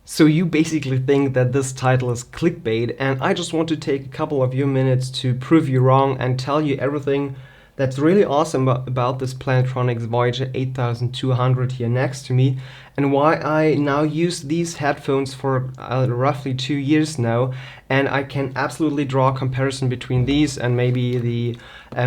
So you basically think that this title is clickbait, and I just want to take a couple of your minutes to prove you wrong and tell you everything that's really awesome about this Plantronics Voyager 8200 here next to me, and why I now use these headphones for roughly 2 years now, and I can absolutely draw a comparison between these and maybe the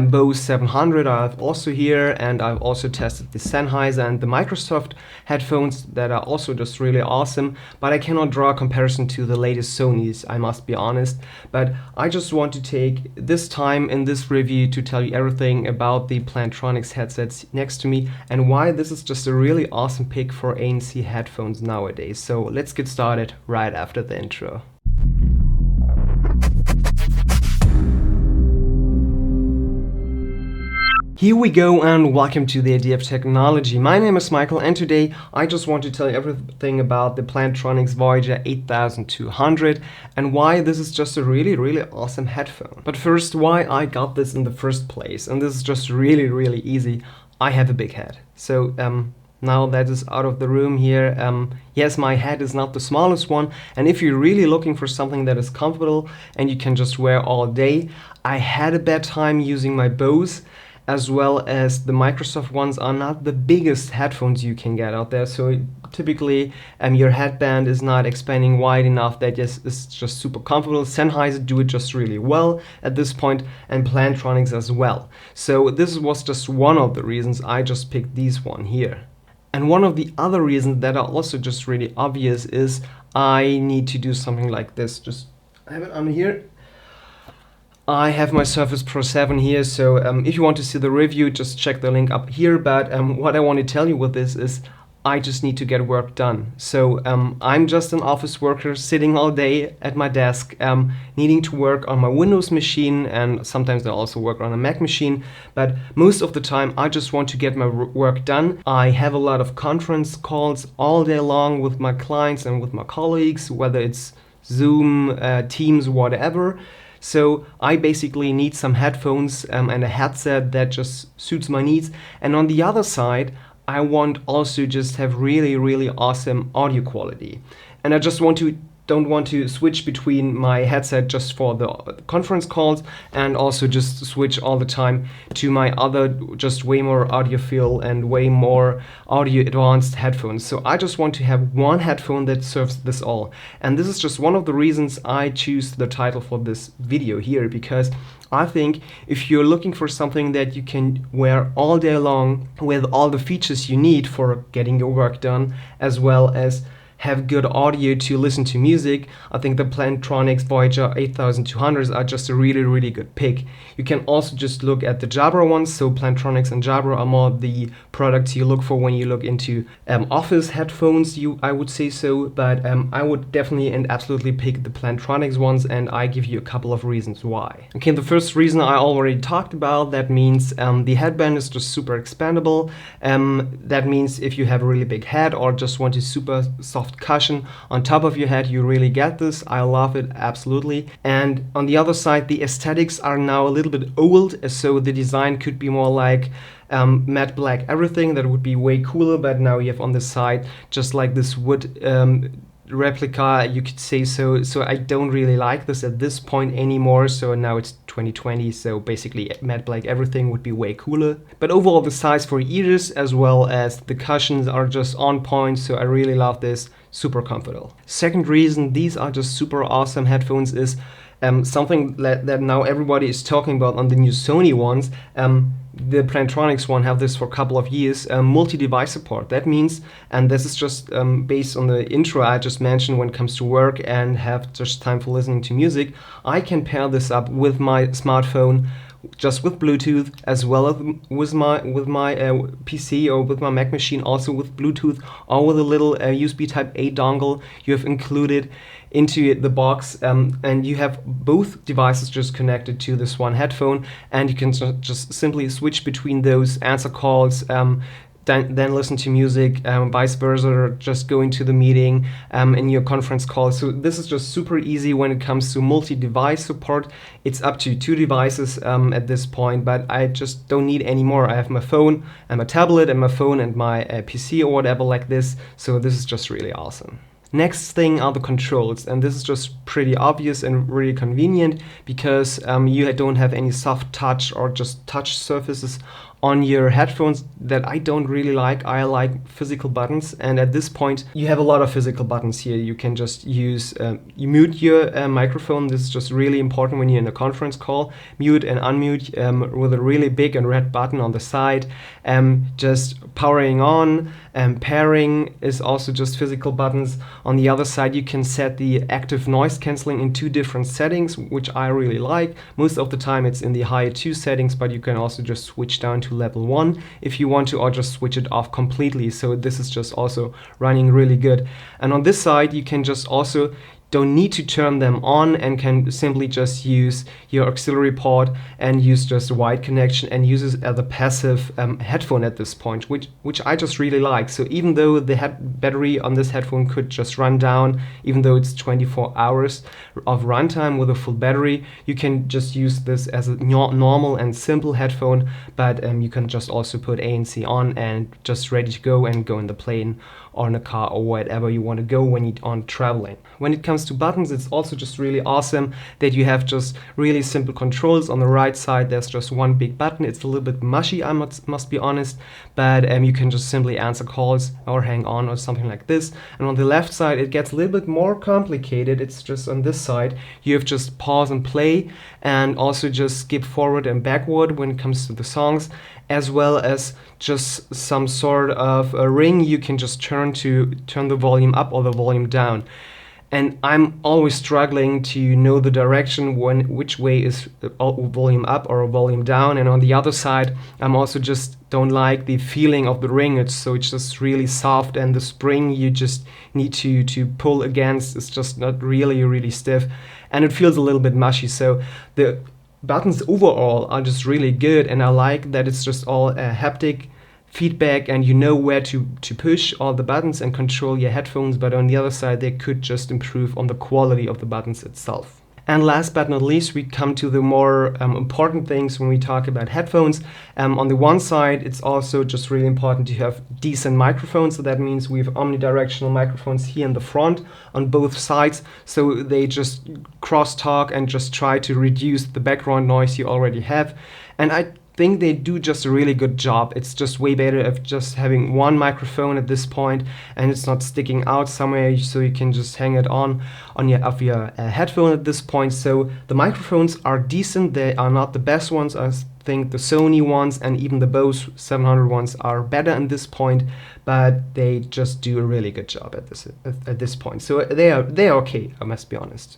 Bose 700 I have also here, and I've also tested the Sennheiser and the Microsoft headphones that are also just really awesome, but I cannot draw a comparison to the latest Sonys, I must be honest. But I just want to take this time in this review to tell you everything about the Plantronics headsets next to me and why this is just a really awesome pick for ANC headphones nowadays. So let's get started right after the intro. Here we go, and welcome to the Idea of Technology. My name is Michael, and today I just want to tell you everything about the Plantronics Voyager 8200 and why this is just a really awesome headphone. But first, why I got this in the first place, and this is just really easy. I have a big head. So now that is out of the room here, yes, my head is not the smallest one, and if you're really looking for something that is comfortable and you can just wear all day, I had a bad time using my Bose, as well as the Microsoft ones are not the biggest headphones you can get out there. So typically your headband is not expanding wide enough that it's just super comfortable. Sennheiser do it just really well at this point, and Plantronics as well. So this was just one of the reasons I just picked these one here. And one of the other reasons that are also just really obvious is I need to do something like this. Just have it on here. I have my Surface Pro 7 here, so if you want to see the review, just check the link up here. But what I want to tell you with this is I just need to get work done. So I'm just an office worker sitting all day at my desk, needing to work on my Windows machine, and sometimes I also work on a Mac machine. But most of the time I just want to get my work done. I have a lot of conference calls all day long with my clients and with my colleagues, whether it's Zoom, Teams, whatever. So I basically need some headphones and a headset that just suits my needs. And on the other side, I want also just have really awesome audio quality. And I just don't want to switch between my headset just for the conference calls and also just switch all the time to my other just way more audiophile and way more audio advanced headphones. So I just want to have one headphone that serves this all. And this is just one of the reasons I choose the title for this video here, because I think if you're looking for something that you can wear all day long with all the features you need for getting your work done, as well as have good audio to listen to music, I think the Plantronics Voyager 8200s are just a really good pick. You can also just look at the Jabra ones, so Plantronics and Jabra are more the products you look for when you look into office headphones, I would say so, but I would definitely and absolutely pick the Plantronics ones, and I give you a couple of reasons why. Okay, the first reason I already talked about, that means the headband is just super expandable. That means if you have a really big head or just want a super soft cushion on top of your head, you really get this. I love it, absolutely. And on the other side, the aesthetics are now a little bit old, so the design could be more like matte black everything. That would be way cooler, but now you have on the side just like this wood replica, you could say so. So I don't really like this at this point anymore. So now it's 2020, so basically matte black everything would be way cooler. But overall, the size for ears as well as the cushions are just on point, so I really love this. Super comfortable. Second reason these are just super awesome headphones is something that now everybody is talking about on the new Sony ones. The Plantronics one have this for a couple of years, multi-device support. That means, and this is just based on the intro I just mentioned, when it comes to work and have just time for listening to music, I can pair this up with my smartphone, just with Bluetooth, as well as with my PC or with my Mac machine, also with Bluetooth, or with a little USB Type A dongle you have included into the box, and you have both devices just connected to this one headphone, and you can just simply switch between those, answer calls, then listen to music, vice versa, or just go into the meeting in your conference call. So this is just super easy when it comes to multi-device support. It's up to 2 devices at this point, but I just don't need any more. I have my phone and my tablet and my phone and my PC or whatever like this, so this is just really awesome. Next thing are the controls, and this is just pretty obvious and really convenient because you don't have any soft touch or just touch surfaces on your headphones that I don't really like. I like physical buttons, and at this point you have a lot of physical buttons here. You can just use, you mute your microphone. This is just really important when you're in a conference call. Mute and unmute with a really big and red button on the side. Just powering on, pairing is also just physical buttons. On the other side you can set the active noise cancelling in 2 different settings, which I really like. Most of the time it's in the higher 2 settings, but you can also just switch down to level 1 if you want to, or just switch it off completely. So this is just also running really good. And on this side you can just also don't need to turn them on and can simply just use your auxiliary port and use just a wide connection and use it as a passive headphone at this point, which I just really like. So even though the battery on this headphone could just run down, even though it's 24 hours of runtime with a full battery, you can just use this as a normal and simple headphone, but you can just also put ANC on and just ready to go and go in the plane or in a car or wherever you want to go when you're on traveling. When it comes to buttons, it's also just really awesome that you have just really simple controls. On the right side there's just one big button. It's a little bit mushy, I must be honest, but you can just simply answer calls or hang on or something like this. And on the left side it gets a little bit more complicated. It's just on this side you have just pause and play, and also just skip forward and backward when it comes to the songs, as well as just some sort of a ring you can just turn to turn the volume up or the volume down. And I'm always struggling to know the direction which way is volume up or volume down. And on the other side, I'm also just don't like the feeling of the ring. It's just really soft, and the spring you just need to pull against is just not really stiff, and it feels a little bit mushy. So the buttons overall are just really good, and I like that it's just all haptic feedback and you know where to push all the buttons and control your headphones. But on the other side they could just improve on the quality of the buttons itself. And last but not least, we come to the more important things when we talk about headphones. On the one side, it's also just really important to have decent microphones. So that means we have omnidirectional microphones here in the front on both sides. So they just crosstalk and just try to reduce the background noise you already have. And I think they do just a really good job. It's just way better of just having one microphone at this point, and it's not sticking out somewhere, so you can just hang it on your headphone at this point. So the microphones are decent. They are not the best ones. I think the Sony ones and even the Bose 700 ones are better at this point, but they just do a really good job at this point. So they are okay, I must be honest.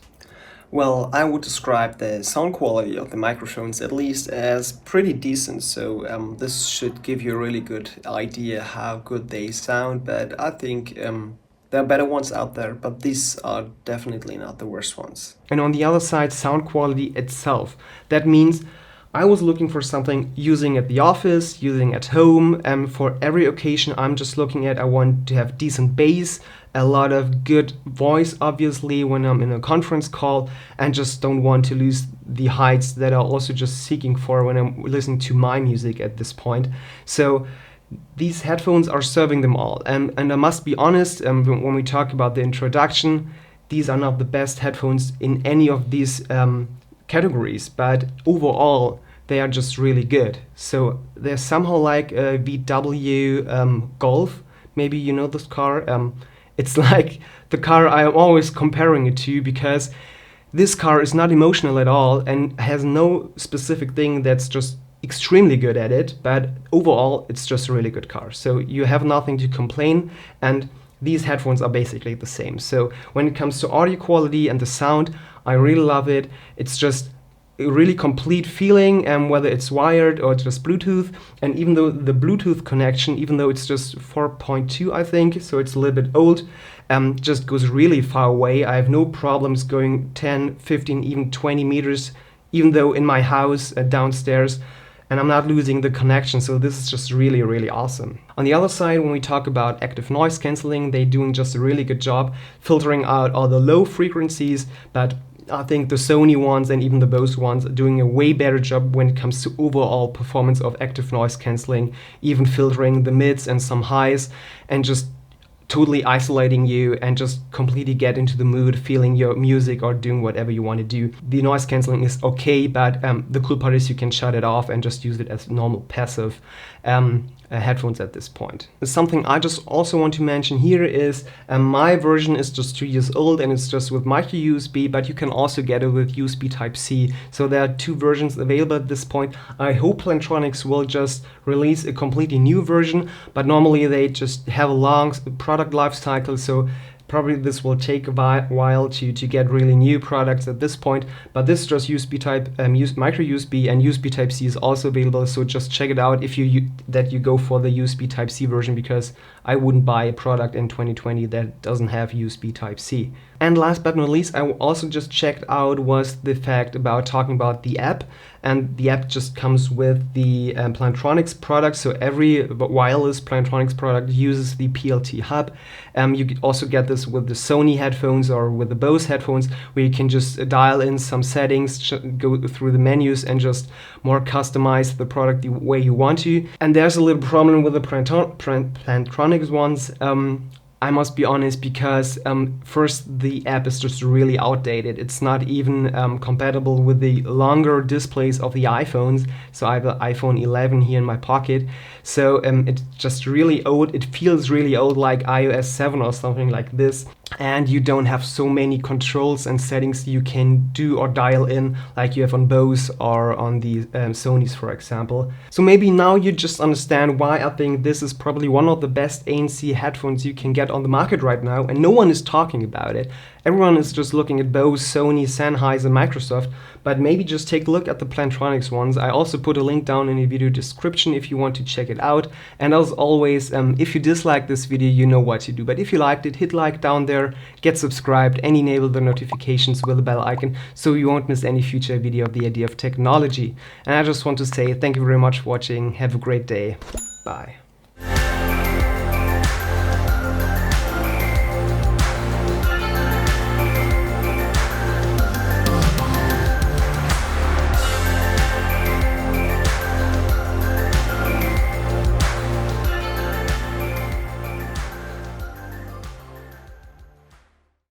Well, I would describe the sound quality of the microphones at least as pretty decent, so this should give you a really good idea how good they sound, but I think there are better ones out there, but these are definitely not the worst ones. And on the other side, sound quality itself. That means I was looking for something using at the office, using at home, and for every occasion I'm just looking at, I want to have decent bass, a lot of good voice obviously when I'm in a conference call, and just don't want to lose the heights that I'm also just seeking for when I'm listening to my music at this point. So these headphones are serving them all, and I must be honest, when we talk about the introduction, these are not the best headphones in any of these categories, but overall they are just really good. So they're somehow like a VW Golf. Maybe you know this car. It's like the car I am always comparing it to, because this car is not emotional at all and has no specific thing that's just extremely good at it, but overall it's just a really good car. So you have nothing to complain, and these headphones are basically the same. So when it comes to audio quality and the sound, I really love it. It's just a really complete feeling, whether it's wired or just Bluetooth. And even though the Bluetooth connection, even though it's just 4.2, I think, so it's a little bit old, just goes really far away. I have no problems going 10, 15, even 20 meters, even though in my house downstairs, and I'm not losing the connection. So this is just really awesome. On the other side, when we talk about active noise cancelling, they're doing just a really good job filtering out all the low frequencies, but I think the Sony ones and even the Bose ones are doing a way better job when it comes to overall performance of active noise cancelling, even filtering the mids and some highs, and just totally isolating you and just completely get into the mood, feeling your music or doing whatever you want to do. The noise cancelling is okay, but the cool part is you can shut it off and just use it as normal passive headphones at this point. Something I just also want to mention here is my version is just 2 years old and it's just with micro USB, but you can also get it with USB Type-C. So there are 2 versions available at this point. I hope Plantronics will just release a completely new version, but normally they just have a long product life cycle, so probably this will take a while to get really new products at this point, but this is just USB type, micro USB, and USB Type-C is also available, so just check it out if you go for the USB Type-C version, because I wouldn't buy a product in 2020 that doesn't have USB Type-C. And last but not least, I also just checked out was the fact about talking about the app, and the app just comes with the Plantronics product, so every wireless Plantronics product uses the PLT Hub. You could also get this with the Sony headphones or with the Bose headphones, where you can just dial in some settings, go through the menus and just more customize the product the way you want to. And there's a little problem with the Plantronics ones. I must be honest, because first, the app is just really outdated. It's not even compatible with the longer displays of the iPhones. So I have an iPhone 11 here in my pocket. So it's just really old. It feels really old, like iOS 7 or something like this. And you don't have so many controls and settings you can do or dial in like you have on Bose or on the Sonys, for example. So maybe now you just understand why I think this is probably one of the best ANC headphones you can get on the market right now, and no one is talking about it. Everyone is just looking at Bose, Sony, Sennheiser, Microsoft, but maybe just take a look at the Plantronics ones. I also put a link down in the video description if you want to check it out. And as always, if you dislike this video, you know what to do. But if you liked it, hit like down there, get subscribed, and enable the notifications with the bell icon so you won't miss any future video of the idea of technology. And I just want to say thank you very much for watching. Have a great day. Bye.